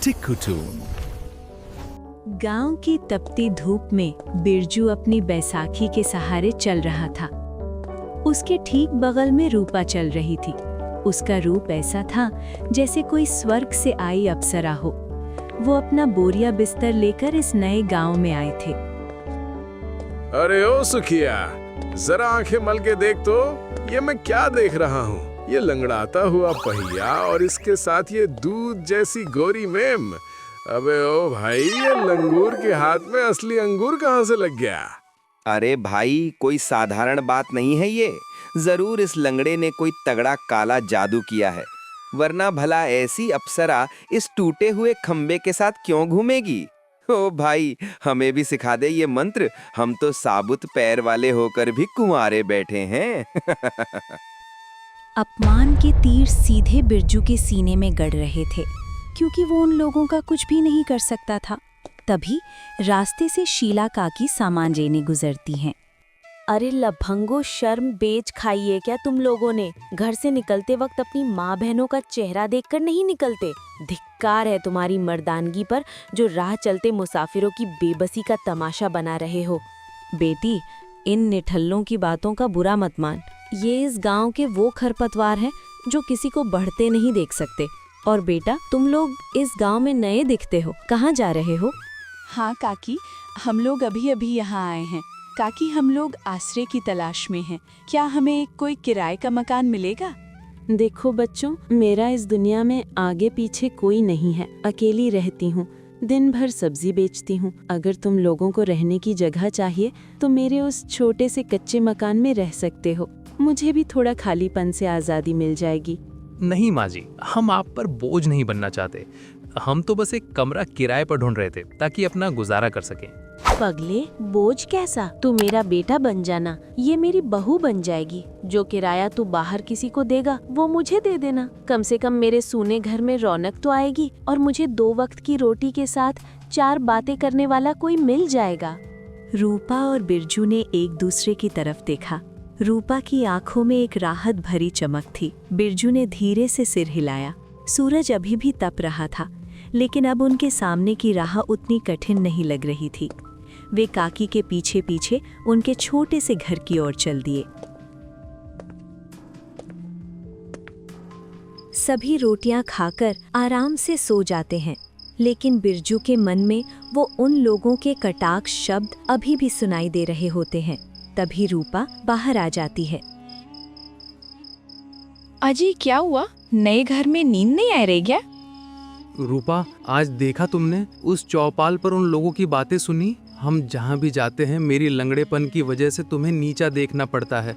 टिक्कुटून। गांव की तपती धूप में बिरजू अपनी बैसाखी के सहारे चल रहा था। उसके ठीक बगल में रूपा चल रही थी। उसका रूप ऐसा था जैसे कोई स्वर्ग से आई अप्सरा हो। वो अपना बोरिया बिस्तर लेकर इस नए गांव में आए थे। अरे ओ सुखिया, जरा आंखें मल के देख तो, ये मैं क्या देख रहा हूँ? ये लंगड़ाता हुआ पहिया और इसके साथ ये दूध जैसी गोरी मेम। अबे ओ भाई, ये लंगूर के हाथ में असली अंगूर कहाँ से लग गया? अरे भाई, कोई साधारण बात नहीं है ये। जरूर इस लंगड़े ने कोई तगड़ा काला जादू किया है, वरना भला ऐसी अप्सरा इस टूटे हुए खंबे के साथ क्यों घूमेगी? ओ भाई, हमें भी सिखा दे ये मंत्र। हम तो साबुत पैर वाले होकर भी कुंवारे बैठे हैं। अपमान के तीर सीधे बिरजू के सीने में गड़ रहे थे, क्योंकि वो उन लोगों का कुछ भी नहीं कर सकता था। तभी रास्ते से शीला काकी सामान लेने गुजरती हैं। अरे लफंगो, शर्म बेच खाई है क्या तुम लोगों ने? घर से निकलते वक्त अपनी माँ बहनों का चेहरा देखकर नहीं निकलते। धिक्कार है तुम्हारी मर्दानगी पर, जो राह चलते मुसाफिरों की बेबसी का तमाशा बना रहे हो। बेटी, इन निठल्लों की बातों का बुरा मत मान। ये इस गांव के वो खरपतवार हैं जो किसी को बढ़ते नहीं देख सकते। और बेटा, तुम लोग इस गांव में नए दिखते हो, कहाँ जा रहे हो? हाँ काकी, हम लोग अभी अभी यहाँ आए हैं। काकी, हम लोग आश्रय की तलाश में हैं। क्या हमें कोई किराए का मकान मिलेगा? देखो बच्चों, मेरा इस दुनिया में आगे पीछे कोई नहीं है। अकेली रहती हूँ, दिन भर सब्जी बेचती हूँ। अगर तुम लोगों को रहने की जगह चाहिए तो मेरे उस छोटे से कच्चे मकान में रह सकते हो। मुझे भी थोड़ा खालीपन से आज़ादी मिल जाएगी। नहीं माँ जी, हम आप पर बोझ नहीं बनना चाहते। हम तो बस एक कमरा किराए पर ढूंढ रहे थे ताकि अपना गुजारा कर सकें। पगले, बोझ कैसा? तू मेरा बेटा बन जाना, ये मेरी बहू बन जाएगी। जो किराया तू बाहर किसी को देगा वो मुझे दे देना। कम से कम मेरे सूने घर में रौनक तो आएगी और मुझे 2 वक्त की रोटी के साथ 4 बातें करने वाला कोई मिल जाएगा। रूपा और बिरजू ने एक दूसरे की तरफ देखा। रूपा की आंखों में एक राहत भरी चमक थी। बिरजू ने धीरे से सिर हिलाया। सूरज अभी भी तप रहा था, लेकिन अब उनके सामने की राह उतनी कठिन नहीं लग रही थी। वे काकी के पीछे पीछे उनके छोटे से घर की ओर चल दिए। सभी रोटियां खाकर आराम से सो जाते हैं, लेकिन बिरजू के मन में वो उन लोगों के कटाक्ष शब्द अभी भी सुनाई दे रहे होते हैं। तभी रूपा बाहर आ जाती है। अजी, क्या हुआ? नए घर में नींद नहीं आ रही क्या? रूपा, आज देखा तुमने? उस चौपाल पर उन लोगों की बातें सुनी? हम जहाँ भी जाते हैं मेरी लंगड़ेपन की वजह से तुम्हें नीचा देखना पड़ता है।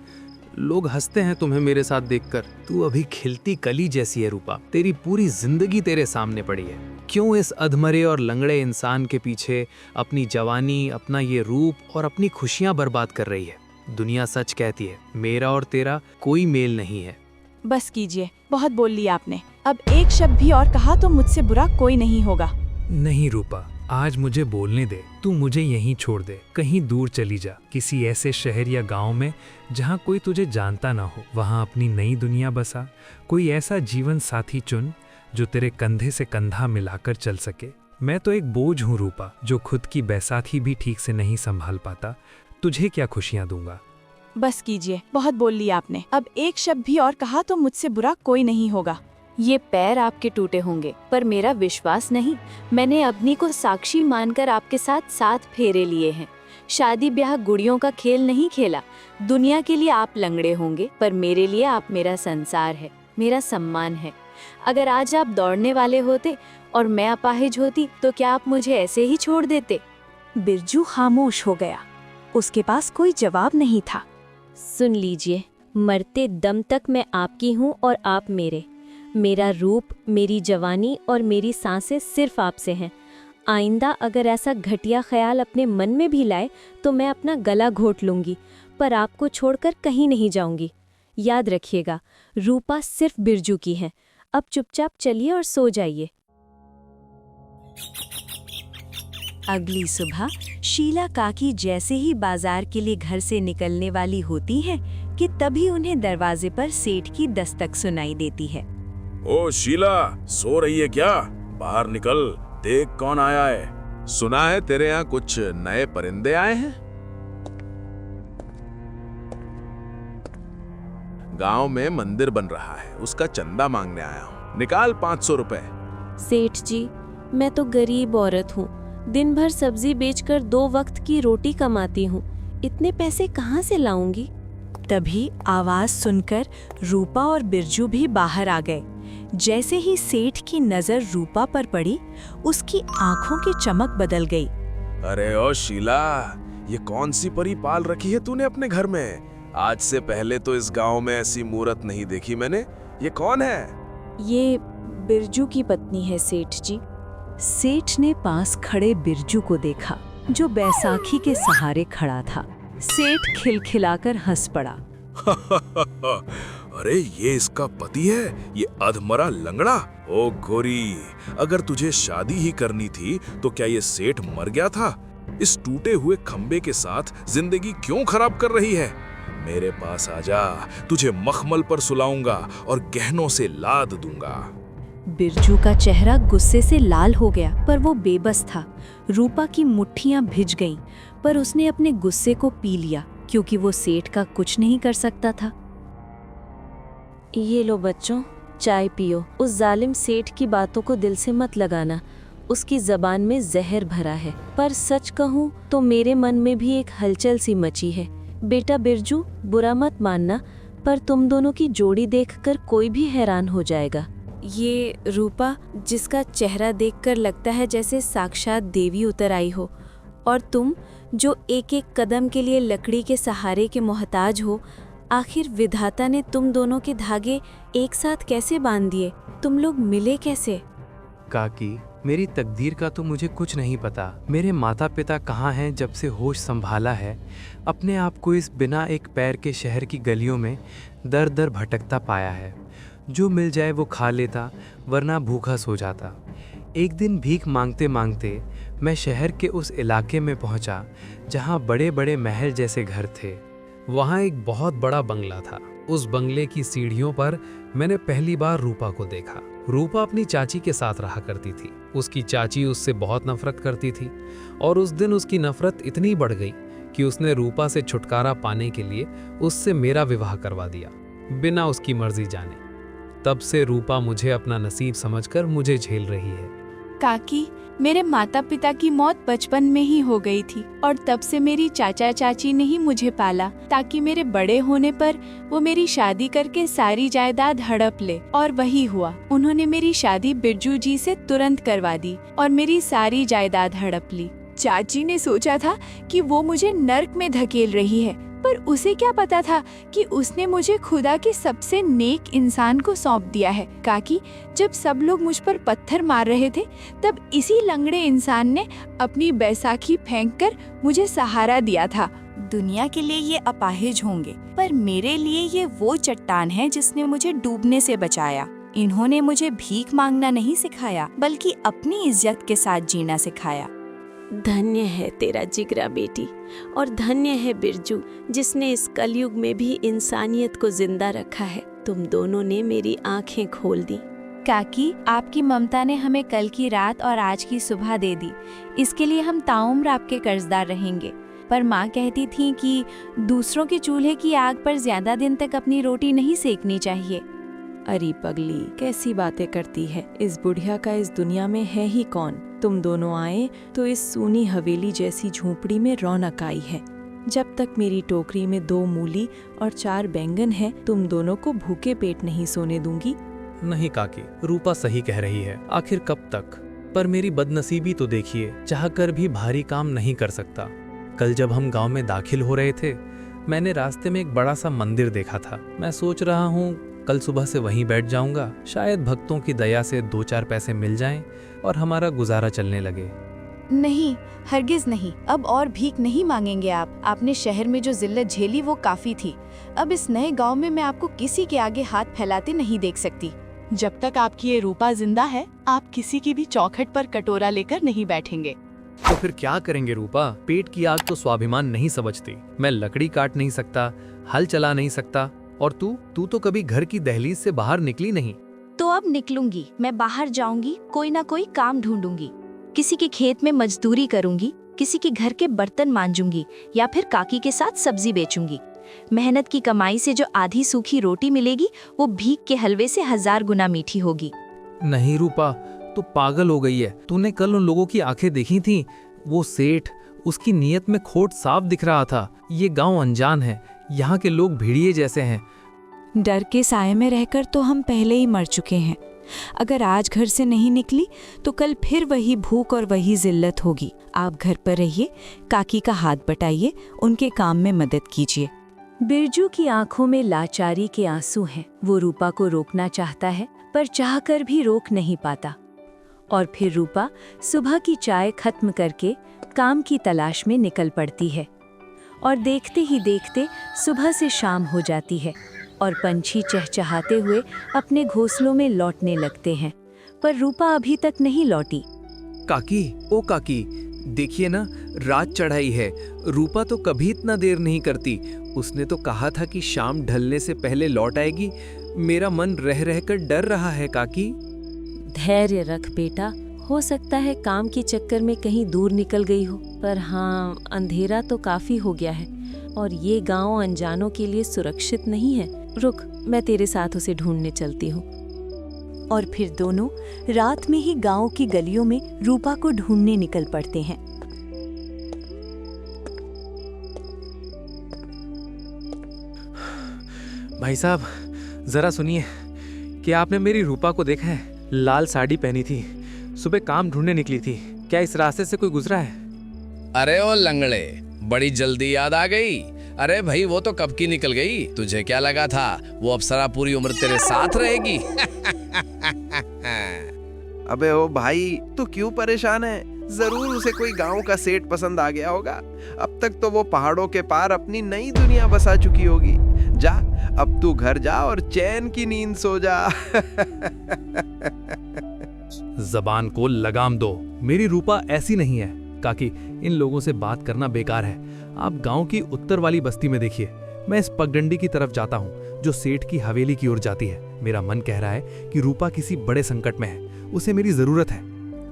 लोग हंसते हैं तुम्हें मेरे साथ देखकर। तू अभी खिलती कली जैसी है रूपा। तेरी पूरी जिंदगी तेरे सामने पड़ी है। क्यों इस अधमरे और लंगड़े इंसान के पीछे अपनी जवानी, अपना ये रूप और अपनी खुशियां बर्बाद कर रही है? दुनिया सच कहती है, मेरा और तेरा कोई मेल नहीं है। बस कीजिए, बहुत बोल लिया आपने। अब एक शब्द भी और कहा तो मुझसे बुरा कोई नहीं होगा। नहीं रूपा, आज मुझे बोलने दे। तू मुझे यहीं छोड़ दे, कहीं दूर चली जा, किसी ऐसे शहर या गांव में जहां कोई तुझे जानता ना हो। वहां अपनी नई दुनिया बसा। कोई ऐसा जीवन साथी चुन जो तेरे कंधे से कंधा मिलाकर चल सके। मैं तो एक बोझ हूँ रूपा, जो खुद की बैसाखी भी ठीक से नहीं संभाल पाता। तुझे क्या खुशियाँ दूंगा? बस कीजिए, बहुत बोल लिया आपने। अब एक शब्द भी और कहा तो मुझसे बुरा कोई नहीं होगा। ये पैर आपके टूटे होंगे, पर मेरा विश्वास नहीं। मैंने अग्नि को साक्षी मानकर आपके साथ 7 फेरे लिए हैं। शादी ब्याह गुड़ियों का खेल नहीं खेला। दुनिया के लिए आप लंगड़े होंगे, पर मेरे लिए आप मेरा संसार है, मेरा सम्मान है। अगर आज आप दौड़ने वाले होते और मैं अपाहिज होती तो क्या आप मुझे ऐसे ही छोड़ देते? बिरजू खामोश हो गया। उसके पास कोई जवाब नहीं था। सुन लीजिए, मरते दम तक मैं आपकी हूँ और आप मेरे। मेरा रूप, मेरी जवानी और मेरी सांसें सिर्फ आपसे हैं। आइंदा अगर ऐसा घटिया ख्याल अपने मन में भी लाए तो मैं अपना गला घोट लूंगी, पर आपको छोड़कर कहीं नहीं जाऊंगी। याद रखिएगा, रूपा सिर्फ बिरजू की है। अब चुपचाप चलिए और सो जाइए। अगली सुबह शीला काकी जैसे ही बाजार के लिए घर से निकलने वाली होती है, कि तभी उन्हें दरवाजे पर सेठ की दस्तक सुनाई देती है। ओ शीला, सो रही है क्या? बाहर निकल, देख कौन आया है। सुना है तेरे यहाँ कुछ नए परिंदे आए हैं। गांव में मंदिर बन रहा है, उसका चंदा मांगने आया हूँ। निकाल 500 रुपए। सेठ जी, मैं तो गरीब औरत हूँ, दिन भर सब्जी बेचकर 2 वक्त की रोटी कमाती हूँ, इतने पैसे कहाँ से लाऊंगी? तभी आवाज सुनकर रूपा और बिरजू भी बाहर आ गए। जैसे ही सेठ की नजर रूपा पर पड़ी, उसकी आंखों की चमक बदल गई। अरे ओ शीला, ये कौन सी परी पाल रखी है तूने अपने घर में? आज से पहले तो इस गांव में ऐसी मूरत नहीं देखी मैंने। ये कौन है? ये बिरजू की पत्नी है सेठ जी। सेठ ने पास खड़े बिरजू को देखा, जो बैसाखी के सहारे खड़ा था। सेठ खिलखिलाकर हंस पड़ा। अरे ये इसका पति है, ये अधमरा लंगड़ा। ओ गोरी, अगर तुझे शादी ही करनी थी तो क्या ये सेठ मर गया था? इस टूटे हुए खंबे के साथ जिंदगी क्यों खराब कर रही है? मेरे पास आजा, तुझे मखमल पर सुलाऊंगा और गहनों से लाद दूंगा। बिरजू का चेहरा गुस्से से लाल हो गया, पर वो बेबस था। रूपा की मुट्ठियां भिज गईं, पर उसने अपने गुस्से को पी लिया, क्योंकि वो सेठ का कुछ नहीं कर सकता था। ये लो बच्चों, चाय पियो। उस जालिम सेठ की बातों को दिल से मत लगाना, उसकी जबान में जहर भरा है। पर सच कहूँ तो मेरे मन में भी एक हलचल सी मची है। बेटा बिरजू, बुरा मत मानना, पर तुम दोनों की जोड़ी देखकर कोई भी हैरान हो जाएगा। ये रूपा, जिसका चेहरा देखकर लगता है जैसे साक्षात देवी उतर आई हो, और तुम जो एक एक कदम के लिए लकड़ी के सहारे के मोहताज हो। आखिर विधाता ने तुम दोनों के धागे एक साथ कैसे बांध दिए? तुम लोग मिले कैसे? काकी, मेरी तकदीर का तो मुझे कुछ नहीं पता। मेरे माता पिता कहाँ हैं जब से होश संभाला है, अपने आप को इस बिना एक पैर के शहर की गलियों में दर दर भटकता पाया है। जो मिल जाए वो खा लेता, वरना भूखा सो जाता। एक दिन भीख मांगते मांगते मैं शहर के उस इलाके में पहुंचा जहां बड़े बड़े महल जैसे घर थे। वहाँ एक बहुत बड़ा बंगला था। उस बंगले की सीढ़ियों पर मैंने पहली बार रूपा को देखा। रूपा अपनी चाची के साथ रहा करती थी। उसकी चाची उससे बहुत नफरत करती थी, और उस दिन उसकी नफरत इतनी बढ़ गई कि उसने रूपा से छुटकारा पाने के लिए उससे मेरा विवाह करवा दिया, बिना उसकी मर्जी जाने। तब से रूपा मुझे अपना नसीब समझकर मुझे झेल रही है। काकी, मेरे माता पिता की मौत बचपन में ही हो गई थी, और तब से मेरी चाचा चाची ने ही मुझे पाला, ताकि मेरे बड़े होने पर वो मेरी शादी करके सारी जायदाद हड़प ले। और वही हुआ, उन्होंने मेरी शादी बिरजू जी से तुरंत करवा दी और मेरी सारी जायदाद हड़प ली। चाची ने सोचा था कि वो मुझे नर्क में धकेल रही है, पर उसे क्या पता था कि उसने मुझे खुदा के सबसे नेक इंसान को सौंप दिया है। काकी, जब सब लोग मुझ पर पत्थर मार रहे थे, तब इसी लंगड़े इंसान ने अपनी बैसाखी फेंककर मुझे सहारा दिया था। दुनिया के लिए ये अपाहिज होंगे, पर मेरे लिए ये वो चट्टान है जिसने मुझे डूबने से बचाया। इन्होंने मुझे भीख मांगना नहीं सिखाया, बल्कि अपनी इज्जत के साथ जीना सिखाया। धन्य है तेरा जिगरा बेटी, और धन्य है बिरजू, जिसने इस कलयुग में भी इंसानियत को जिंदा रखा है। तुम दोनों ने मेरी आंखें खोल दी। काकी, आपकी ममता ने हमें कल की रात और आज की सुबह दे दी। इसके लिए हम ताउम्र आपके कर्जदार रहेंगे। पर माँ कहती थी कि दूसरों के चूल्हे की आग पर ज्यादा दिन तक अपनी रोटी नहीं सेकनी चाहिए। अरे पगली, कैसी बातें करती है। इस बुढ़िया का इस दुनिया में है ही कौन। तुम दोनों आए तो इस सूनी हवेली जैसी झोपड़ी में रौनक आई है। जब तक मेरी टोकरी में 2 मूली और 4 बैंगन है, तुम दोनों को भूखे पेट नहीं सोने दूंगी। नहीं काकी, रूपा सही कह रही है। आखिर कब तक? पर मेरी बदनसीबी तो देखिए, चाहकर भी भारी काम नहीं कर सकता। कल जब हम गांव में दाखिल हो रहे थे, मैंने रास्ते में एक बड़ा सा मंदिर देखा था। मैं सोच रहा हूँ कल सुबह से वहीं बैठ जाऊंगा। शायद भक्तों की दया से 2-4 पैसे मिल जाएं और हमारा गुजारा चलने लगे। नहीं, हरगिज नहीं। अब और भीख नहीं मांगेंगे आप। आपने शहर में जो जिल्लत झेली वो काफी थी। अब इस नए गांव में मैं आपको किसी के आगे हाथ फैलाते नहीं देख सकती। जब तक आपकी ये रूपा जिंदा है, आप किसी की भी चौखट पर कटोरा लेकर नहीं बैठेंगे। तो फिर क्या करेंगे रूपा? पेट की आग तो स्वाभिमान नहीं समझती। मैं लकड़ी काट नहीं सकता, हल चला नहीं सकता, और तू तो कभी घर की दहलीज से बाहर निकली नहीं। तो अब निकलूंगी, मैं बाहर जाऊंगी, कोई ना कोई काम ढूंढूंगी, किसी के खेत में मजदूरी करूंगी, किसी के घर के बर्तन मांजूंगी, या फिर काकी के साथ सब्जी बेचूंगी। मेहनत की कमाई से जो आधी सूखी रोटी मिलेगी वो भीख के हलवे से 1000 गुना मीठी होगी। नहीं रूपा, तू पागल हो गई है। तूने कल उन लोगों की आंखें देखी थी? वो सेठ, उसकी नीयत में खोट साफ दिख रहा था। ये गांव अनजान है, यहाँ के लोग भेड़िए जैसे हैं। डर के साए में रहकर तो हम पहले ही मर चुके हैं। अगर आज घर से नहीं निकली तो कल फिर वही भूख और वही जिल्लत होगी। आप घर पर रहिए, काकी का हाथ बटाइए, उनके काम में मदद कीजिए। बिरजू की आंखों में लाचारी के आंसू हैं। वो रूपा को रोकना चाहता है पर चाहकर भी रोक नहीं पाता। और फिर रूपा सुबह की चाय खत्म करके काम की तलाश में निकल पड़ती है। और देखते ही देखते सुबह से शाम हो जाती है और पंछी चहचहाते हुए अपने घोंसलों में लौटने लगते हैं, पर रूपा अभी तक नहीं लौटी। काकी, ओ काकी, देखिए ना, रात चढ़ाई है। रूपा तो कभी इतना देर नहीं करती। उसने तो कहा था कि शाम ढलने से पहले लौट आएगी। मेरा मन रह रहकर डर रहा है काकी। धैर्य रख बेटा, हो सकता है काम के चक्कर में कहीं दूर निकल गई हो, पर हाँ, अंधेरा तो काफी हो गया है और ये गांव अनजानों के लिए सुरक्षित नहीं है। रुक, मैं तेरे साथ उसे ढूंढने चलती हूँ। और फिर दोनों रात में ही गांव की गलियों में रूपा को ढूंढने निकल पड़ते हैं। भाई साहब, जरा सुनिए, क्या आपने मेरी रूपा को देखा है? लाल साड़ी पहनी थी, सुबह काम ढूंढने निकली थी। क्या इस रास्ते से कोई गुजरा है? अरे ओ लंगड़े, बड़ी जल्दी याद आ गई। अरे भाई, वो तो कब की निकल गई। तुझे क्या लगा था वो अप्सरा पूरी उम्र तेरे साथ रहेगी? अबे ओ भाई, तू क्यों परेशान है? जरूर उसे कोई गांव का सेठ पसंद आ गया होगा। अब तक तो वो पहाड़ों के पार अपनी नई दुनिया बसा चुकी होगी। जा, अब तू घर जा और चैन की नींद सो जा। जबान को लगाम दो। मेरी रूपा ऐसी नहीं है। काकी, इन लोगों से बात करना बेकार है। आप गांव की उत्तर वाली बस्ती में देखिए। मैं इस पगडंडी की तरफ जाता हूँ जो सेठ की हवेली की ओर जाती है। मेरा मन कह रहा है कि रूपा किसी बड़े संकट में है, उसे मेरी जरूरत है।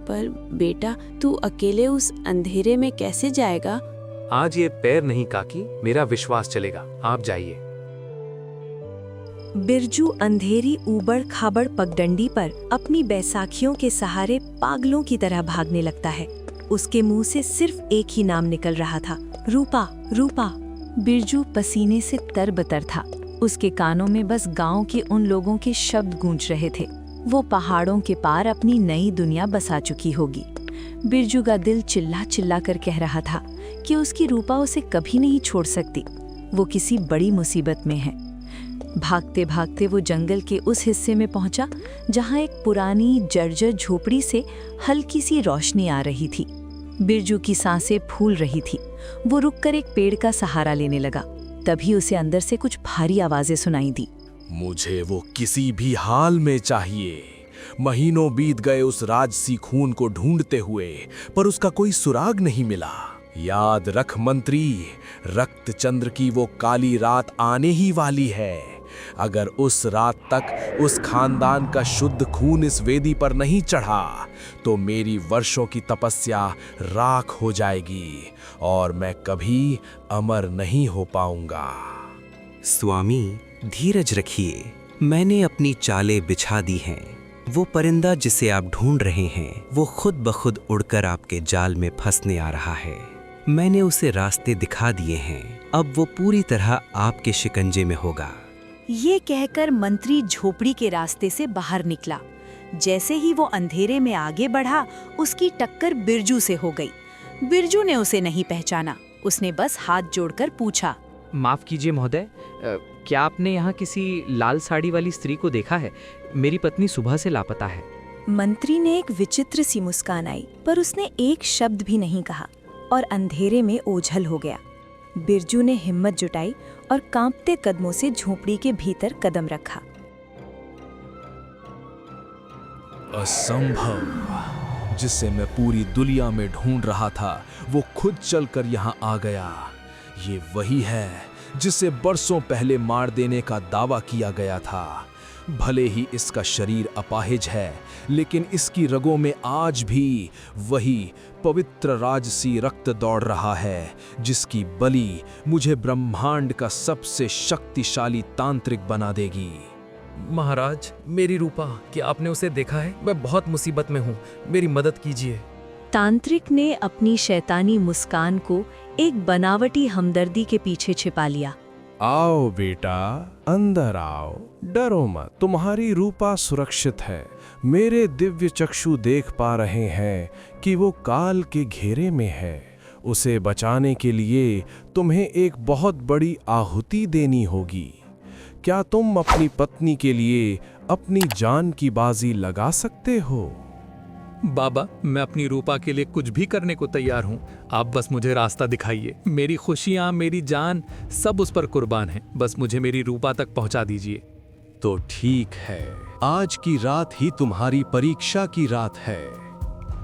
पर बेटा, तू अकेले उस अंधेरे में कैसे जाएगा? आज ये पैर नहीं काकी, मेरा विश्वास चलेगा। आप जाइए। बिरजू अंधेरी ऊबड़ खाबड़ पगडंडी पर अपनी बैसाखियों के सहारे पागलों की तरह भागने लगता है। उसके मुंह से सिर्फ एक ही नाम निकल रहा था, रूपा, रूपा। बिरजू पसीने से तरबतर था। उसके कानों में बस गांव के उन लोगों के शब्द गूंज रहे थे। वो पहाड़ों के पार अपनी नई दुनिया बसा चुकी होगी। बिरजू का दिल चिल्ला चिल्ला कर कह रहा था कि उसकी रूपा उसे कभी नहीं छोड़ सकती। वो किसी बड़ी मुसीबत में है। भागते भागते वो जंगल के उस हिस्से में पहुंचा जहां एक पुरानी जर्जर झोपड़ी से हल्की सी रोशनी आ रही थी। बिरजू की सांसें फूल रही थी। वो रुककर एक पेड़ का सहारा लेने लगा। तभी उसे अंदर से कुछ भारी आवाजें सुनाई दी। मुझे वो किसी भी हाल में चाहिए। महीनों बीत गए उस राजसी खून को ढूंढते हुए, पर उसका कोई सुराग नहीं मिला। याद रख मंत्री, रक्त चंद्र की वो काली रात आने ही वाली है। अगर उस रात तक उस खानदान का शुद्ध खून इस वेदी पर नहीं चढ़ा तो मेरी वर्षों की तपस्या राख हो जाएगी और मैं कभी अमर नहीं हो पाऊंगा। स्वामी, धीरज रखिए। मैंने अपनी चालें बिछा दी हैं। वो परिंदा जिसे आप ढूंढ रहे हैं वो खुद ब खुद उड़कर आपके जाल में फंसने आ रहा है। मैंने उसे रास्ते दिखा दिए हैं। अब वो पूरी तरह आपके शिकंजे में होगा। ये कहकर मंत्री झोपड़ी के रास्ते से बाहर निकला। जैसे ही वो अंधेरे में आगे बढ़ा, उसकी टक्कर बिरजू से हो गई। बिरजू ने उसे नहीं पहचाना। उसने बस हाथ जोड़कर पूछा, माफ कीजिए महोदय, क्या आपने यहाँ किसी लाल साड़ी वाली स्त्री को देखा है? मेरी पत्नी सुबह से लापता है। मंत्री ने एक विचित्र सी मुस्कान आई, पर उसने एक शब्द भी नहीं कहा और अंधेरे में ओझल हो गया। बिरजू ने हिम्मत जुटाई और कांपते कदमों से झोपड़ी के भीतर कदम रखा। असंभव। जिसे मैं पूरी दुनिया में ढूंढ रहा था वो खुद चलकर यहाँ आ गया। ये वही है जिसे बरसों पहले मार देने का दावा किया गया था। भले ही इसका शरीर अपाहिज है, लेकिन इसकी रगों में आज भी वही पवित्र राजसी रक्त दौड़ रहा है, जिसकी बलि मुझे ब्रह्मांड का सबसे शक्तिशाली तांत्रिक बना देगी। महाराज, मेरी रूपा, क्या आपने उसे देखा है? मैं बहुत मुसीबत में हूँ, मेरी मदद कीजिए। तांत्रिक ने अपनी शैतानी मुस्कान को एक बनावटी हमदर्दी के पीछे छिपा लिया। आओ बेटा, अंदर आओ, डरो मत, तुम्हारी रूपा सुरक्षित है। मेरे दिव्य चक्षु देख पा रहे हैं कि वो काल के घेरे में है। उसे बचाने के लिए तुम्हें एक बहुत बड़ी आहुति देनी होगी। क्या तुम अपनी पत्नी के लिए अपनी जान की बाजी लगा सकते हो? बाबा, मैं अपनी रूपा के लिए कुछ भी करने को तैयार हूँ। आप बस मुझे रास्ता दिखाइए। मेरी खुशियाँ, मेरी जान, सब उस पर कुर्बान है। बस मुझे मेरी रूपा तक पहुँचा दीजिए। तो ठीक है, आज की रात ही तुम्हारी परीक्षा की रात है।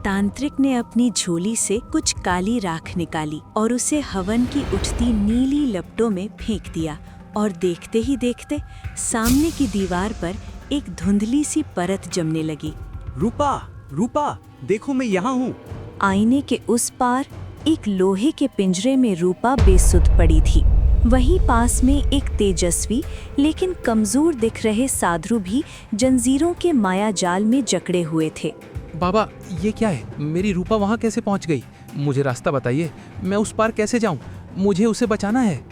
तांत्रिक ने अपनी झोली से कुछ काली राख निकाली और उसे हवन की उठती नीली लपटों में फेंक दिया, और देखते ही देखते सामने की दीवार पर एक धुंधली सी परत जमने लगी। रूपा, रूपा, देखो मैं यहाँ हूँ। आईने के उस पार एक लोहे के पिंजरे में रूपा बेसुध पड़ी थी। वहीं पास में एक तेजस्वी लेकिन कमजोर दिख रहे साधु भी जंजीरों के माया जाल में जकड़े हुए थे। बाबा, ये क्या है? मेरी रूपा वहाँ कैसे पहुँच गई? मुझे रास्ता बताइए, मैं उस पार कैसे जाऊँ? मुझे उसे बचाना है।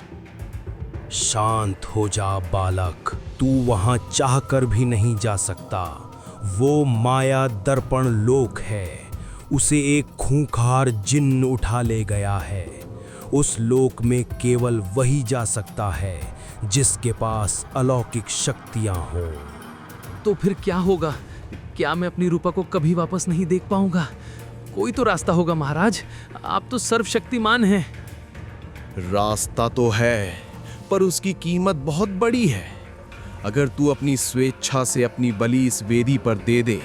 शांत हो जा बालक, तू वहां चाहकर भी नहीं जा सकता। वो माया दर्पण लोक है, उसे एक खूंखार जिन्न उठा ले गया है। उस लोक में केवल वही जा सकता है जिसके पास अलौकिक शक्तियां हो। तो फिर क्या होगा? क्या मैं अपनी रूपा को कभी वापस नहीं देख पाऊंगा? कोई तो रास्ता होगा महाराज, आप तो सर्वशक्तिमान हैं। रास्ता तो है, पर उसकी कीमत बहुत बड़ी है। अगर तू अपनी स्वेच्छा से अपनी बलि इस वेदी पर दे दे,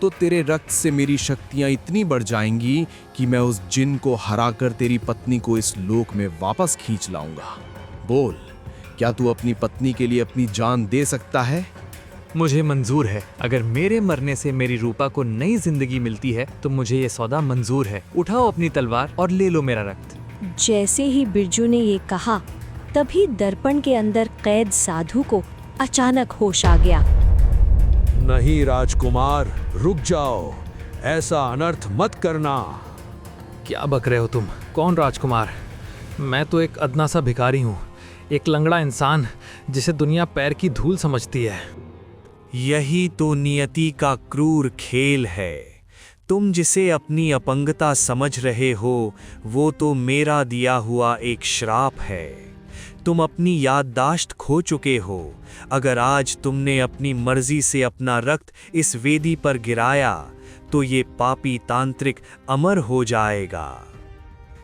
तो तेरे रक्त से मेरी शक्तियां इतनी बढ़ जाएंगी कि मैं उस जिन को हराकर तेरी पत्नी को इस लोक में वापस खींच लाऊंगा। बोल, क्या तू अपनी पत्नी के लिए अपनी जान दे सकता है? मुझे मंजूर है। अगर मेरे मरने से मेरी रूपा को नई जिंदगी मिलती है तो मुझे ये सौदा मंजूर है। उठाओ अपनी तलवार और ले लो मेरा रक्त। जैसे ही बिरजू ने ये कहा, तभी दर्पण के अंदर कैद साधु को अचानक होश आ गया। नहीं राजकुमार, रुक जाओ, ऐसा अनर्थ मत करना। क्या बक रहे हो तुम? कौन राजकुमार? मैं तो एक अदना सा भिखारी हूँ, एक लंगड़ा इंसान जिसे दुनिया पैर की धूल समझती है। यही तो नियति का क्रूर खेल है। तुम जिसे अपनी अपंगता समझ रहे हो, वो तो मेरा दिया हुआ एक श्राप है। तुम अपनी याददाश्त खो चुके हो। अगर आज तुमने अपनी मर्जी से अपना रक्त इस वेदी पर गिराया, तो ये पापी तांत्रिक अमर हो जाएगा।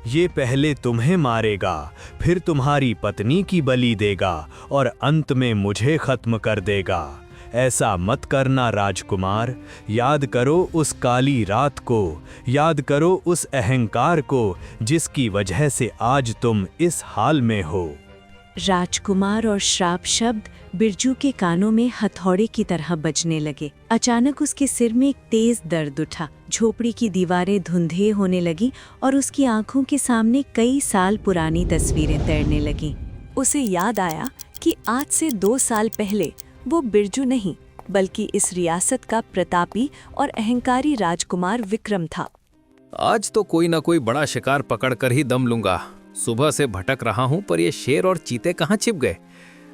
ये पहले तुम्हें मारेगा, फिर तुम्हारी पत्नी की बलि देगा और अंत में मुझे खत्म कर देगा। ऐसा मत करना राजकुमार। याद करो उस काली रात को, याद करो उस अहंकार को जिसकी वजह से आज तुम इस हाल में हो। राजकुमार और श्राप शब्द बिरजू के कानों में हथौड़े की तरह बजने लगे। अचानक उसके सिर में एक तेज दर्द उठा। झोपड़ी की दीवारें धुंधे होने लगी और उसकी आंखों के सामने कई साल पुरानी तस्वीरें तैरने लगीं। उसे याद आया कि आज से 2 साल पहले वो बिरजू नहीं, बल्कि इस रियासत का प्रतापी और अहंकारी राजकुमार विक्रम था। आज तो कोई ना कोई बड़ा शिकार पकड़ कर ही दम लूंगा। सुबह से भटक रहा हूँ, पर ये शेर और चीते कहाँ छिप गए?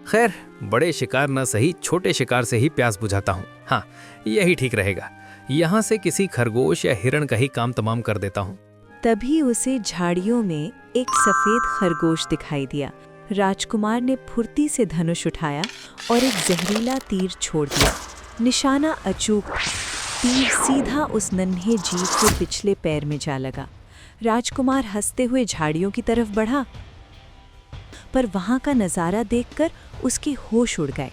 खैर, बड़े शिकार न सही, छोटे शिकार से ही प्यास बुझाता हूँ। हाँ, यही ठीक रहेगा। यहाँ से किसी खरगोश या हिरण का ही काम तमाम कर देता हूँ। तभी उसे झाड़ियों में एक सफेद खरगोश दिखाई दिया। राजकुमार ने फुर्ती से धनुष उठाया और एक जहरीला तीर छोड़ दिया। निशाना अचूक, तीर सीधा उस नन्हे जीव के पिछले पैर में जा लगा। राजकुमार हंसते हुए झाड़ियों की तरफ बढ़ा, पर वहां का नजारा देखकर उसके होश उड़ गए।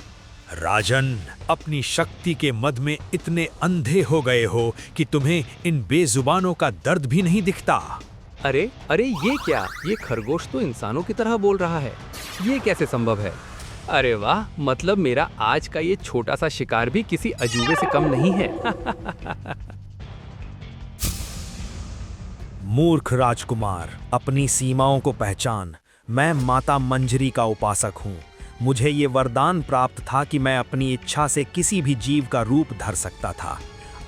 राजन, अपनी शक्ति के मद में इतने अंधे हो गए हो कि तुम्हें इन बेजुबानों का दर्द भी नहीं दिखता। अरे अरे, ये क्या? ये खरगोश तो इंसानों की तरह बोल रहा है। ये कैसे संभव है? अरे वाह, मतलब मेरा आज का ये छोटा सा शिकार भी किसी अजूबे से कम नहीं है। मूर्ख राजकुमार, अपनी सीमाओं को पहचान। मैं माता मंजरी का उपासक हूँ। मुझे ये वरदान प्राप्त था कि मैं अपनी इच्छा से किसी भी जीव का रूप धर सकता था।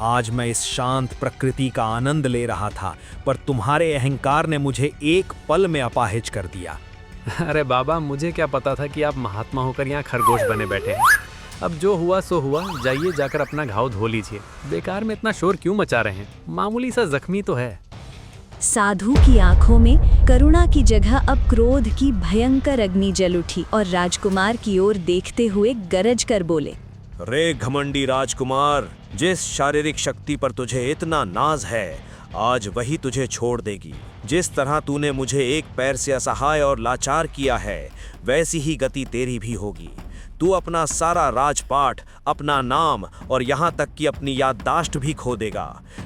आज मैं इस शांत प्रकृति का आनंद ले रहा था, पर तुम्हारे अहंकार ने मुझे एक पल में अपाहिज कर दिया। अरे बाबा, मुझे क्या पता था कि आप महात्मा होकर यहाँ खरगोश बने बैठे हैं। अब जो हुआ सो हुआ, जाइए जाकर अपना घाव धो लीजिए। बेकार में इतना शोर क्यों मचा रहे हैं? मामूली सा जख्मी तो है। साधु की आंखों में करुणा की जगह अब क्रोध की भयंकर अग्नि जल उठी और राजकुमार की ओर देखते हुए गरज कर बोले, रे घमंडी राजकुमार, जिस शारीरिक शक्ति पर तुझे इतना नाज है, आज वही तुझे छोड़ देगी। जिस तरह तूने मुझे एक पैर से असहाय और लाचार किया है, वैसी ही गति तेरी भी होगी। तू अपना सारा राजपाट, अपना नाम और यहाँ तक कि अपनी याददाश्त भी खो देगा।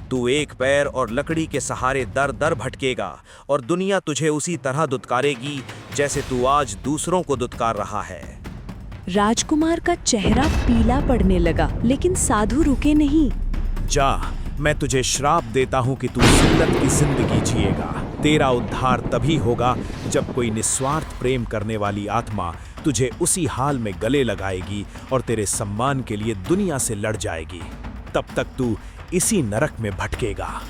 तू एक पैर और लकड़ी के सहारे दर दर भटकेगा और दुनिया तुझे उसी तरह दुत्कारेगी जैसे तू आज दूसरों को दुत्कार रहा है। राजकुमार का चेहरा पीला पड़ने लगा, लेकिन साधु रुके नहीं। जा, मैं तुझे श्राप देता हूँ कि तू जिल्लत की जिंदगी जिएगा। तेरा उद्धार तभी होगा जब कोई निस्वार्थ प्रेम करने वाली आत्मा तुझे उसी हाल में गले लगाएगी और तेरे सम्मान के लिए दुनिया से लड़ जाएगी। तब तक तू इसी नरक में भटकेगा।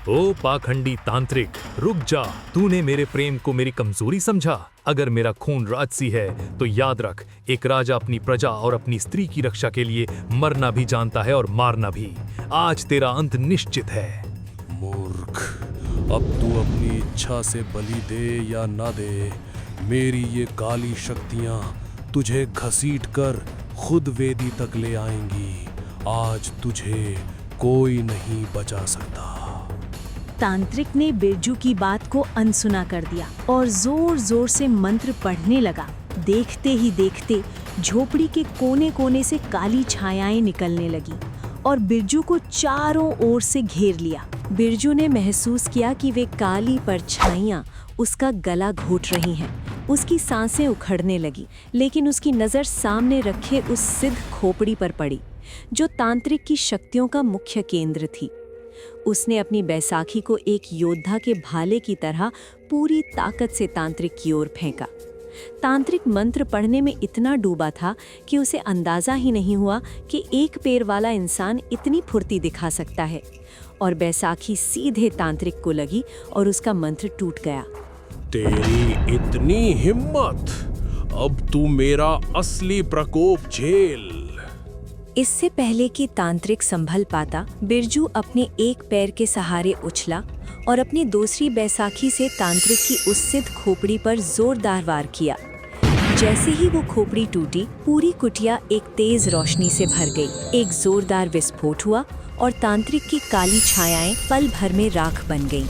ओ पाखंडी तांत्रिक, रुक जा। तूने मेरे प्रेम को मेरी कमजोरी समझा। अगर मेरा खून राजसी है तो याद रख, एक राजा अपनी प्रजा और अपनी स्त्री की रक्षा के लिए मरना भी जानता है और मारना भी। आज तेरा अंत निश्चित है। मूर्ख, अब तू अपनी इच्छा से बलि दे या ना दे, मेरी ये काली शक्तियां तुझे घसीट कर खुद वेदी तक ले आएंगी। आज तुझे कोई नहीं बचा सकता। तांत्रिक ने बिरजू की बात को अनसुना कर दिया और जोर जोर से मंत्र पढ़ने लगा। देखते ही देखते झोपड़ी के कोने कोने से काली छायाएं निकलने लगी और बिरजू को चारों ओर से घेर लिया। बिरजू ने महसूस किया कि वे काली परछाइयां उसका गला घोट रही हैं। उसकी सांसें उखड़ने लगी, लेकिन उसकी नज़र सामने रखे उस सिद्ध खोपड़ी पर पड़ी, जो तांत्रिक की शक्तियों का मुख्य केंद्र थी। उसने अपनी बैसाखी को एक योद्धा के भाले की तरह पूरी ताकत से तांत्रिक की ओर फेंका। तांत्रिक मंत्र पढ़ने में इतना डूबा था कि उसे अंदाजा ही नहीं हुआ कि एक पैर वाला इंसान इतनी फुर्ती दिखा सकता है, और बैसाखी सीधे तांत्रिक को लगी और उसका मंत्र टूट गया। तेरी इतनी हिम्मत! अब तू मेरा असली प्रकोप झेल। इससे पहले कि तांत्रिक संभल पाता, बिरजू अपने एक पैर के सहारे उछला और अपनी दूसरी बैसाखी से तांत्रिक की उस सिद्ध खोपड़ी पर जोरदार वार किया। जैसे ही वो खोपड़ी टूटी, पूरी कुटिया एक तेज रोशनी से भर गई। एक जोरदार विस्फोट हुआ और तांत्रिक की काली छायाएं पल भर में राख बन गईं।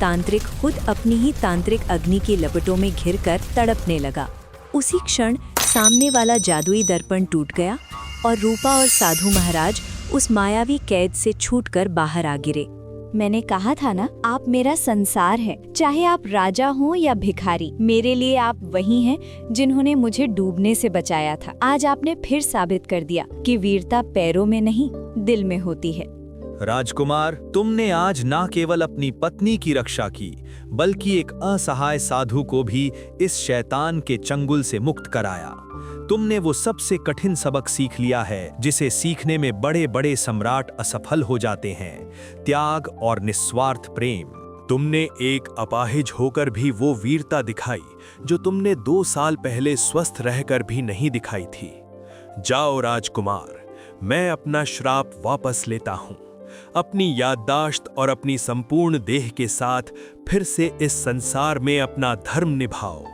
तांत्रिक खुद अपनी ही तांत्रिक अग्नि की लपटों में घिरकर तड़पने लगा। उसी क्षण सामने वाला जादुई दर्पण टूट गया और रूपा और साधु महाराज उस मायावी कैद से छूटकर बाहर आ गिरे। मैंने कहा था ना, आप मेरा संसार है। चाहे आप राजा हों या भिखारी, मेरे लिए आप वही हैं जिन्होंने मुझे डूबने से बचाया था। आज आपने फिर साबित कर दिया कि वीरता पैरों में नहीं, दिल में होती है। राजकुमार, तुमने आज न केवल अपनी पत्नी की रक्षा की, बल्कि एक असहाय साधु को भी इस शैतान के चंगुल से मुक्त कराया। तुमने वो सबसे कठिन सबक सीख लिया है जिसे सीखने में बड़े बड़े सम्राट असफल हो जाते हैं, त्याग और निस्वार्थ प्रेम। तुमने एक अपाहिज होकर भी वो वीरता दिखाई जो तुमने 2 साल पहले स्वस्थ रहकर भी नहीं दिखाई थी। जाओ राजकुमार, मैं अपना श्राप वापस लेता हूँ। अपनी याददाश्त और अपनी संपूर्ण देह के साथ फिर से इस संसार में अपना धर्म निभाओ।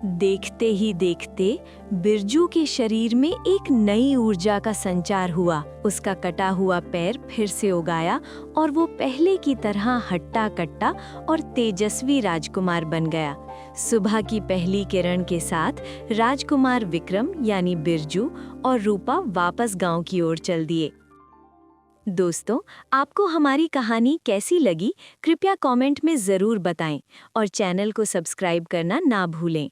देखते ही देखते बिरजू के शरीर में एक नई ऊर्जा का संचार हुआ। उसका कटा हुआ पैर फिर से उगाया और वो पहले की तरह हट्टा कट्टा और तेजस्वी राजकुमार बन गया। सुबह की पहली किरण के साथ राजकुमार विक्रम यानी बिरजू और रूपा वापस गांव की ओर चल दिए। दोस्तों, आपको हमारी कहानी कैसी लगी कृपया कमेंट में ज़रूर बताएं और चैनल को सब्सक्राइब करना ना भूलें।